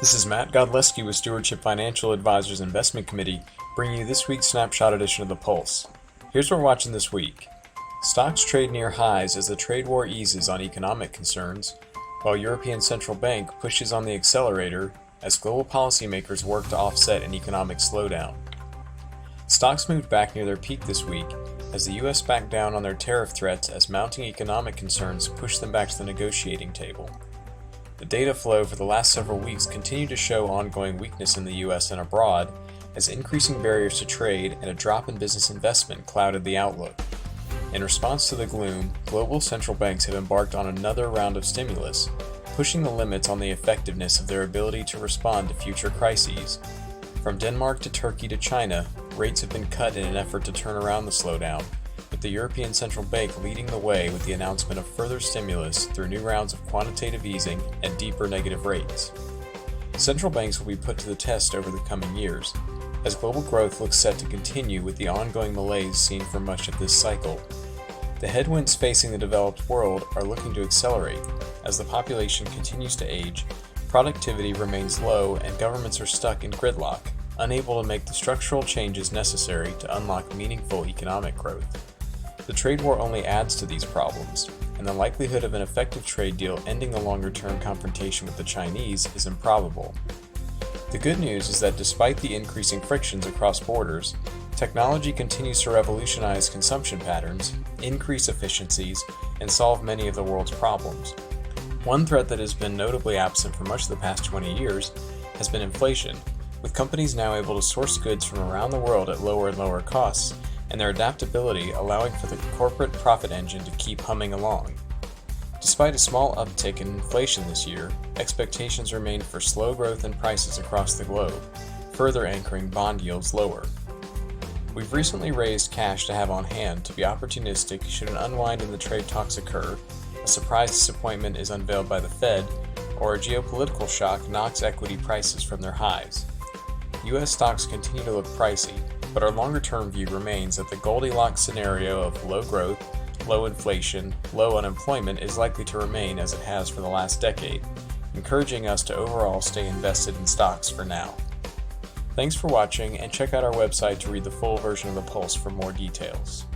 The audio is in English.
This is Matt Godleski with Stewardship Financial Advisors Investment Committee, bringing you this week's snapshot edition of The Pulse. Here's what we're watching this week. Stocks trade near highs as the trade war eases on economic concerns, while European Central Bank pushes on the accelerator as global policymakers work to offset an economic slowdown. Stocks moved back near their peak this week as the U.S. backed down on their tariff threats as mounting economic concerns pushed them back to the negotiating table. The data flow for the last several weeks continued to show ongoing weakness in the U.S. and abroad as increasing barriers to trade and a drop in business investment clouded the outlook. In response to the gloom, global central banks have embarked on another round of stimulus, pushing the limits on the effectiveness of their ability to respond to future crises. From Denmark to Turkey to China, rates have been cut in an effort to turn around the slowdown, with the European Central Bank leading the way with the announcement of further stimulus through new rounds of quantitative easing and deeper negative rates. Central banks will be put to the test over the coming years, as global growth looks set to continue with the ongoing malaise seen for much of this cycle. The headwinds facing the developed world are looking to accelerate as the population continues to age, productivity remains low, and governments are stuck in gridlock, unable to make the structural changes necessary to unlock meaningful economic growth. The trade war only adds to these problems, and the likelihood of an effective trade deal ending the longer-term confrontation with the Chinese is improbable. The good news is that despite the increasing frictions across borders, technology continues to revolutionize consumption patterns, increase efficiencies, and solve many of the world's problems. One threat that has been notably absent for much of the past 20 years has been inflation, with companies now able to source goods from around the world at lower and lower costs, and their adaptability allowing for the corporate profit engine to keep humming along. Despite a small uptick in inflation this year, expectations remain for slow growth in prices across the globe, further anchoring bond yields lower. We've recently raised cash to have on hand to be opportunistic should an unwind in the trade talks occur, a surprise disappointment is unveiled by the Fed, or a geopolitical shock knocks equity prices from their highs. U.S. stocks continue to look pricey, but our longer-term view remains that the Goldilocks scenario of low growth, low inflation, low unemployment is likely to remain as it has for the last decade, encouraging us to overall stay invested in stocks for now. Thanks for watching, and check out our website to read the full version of The Pulse for more details.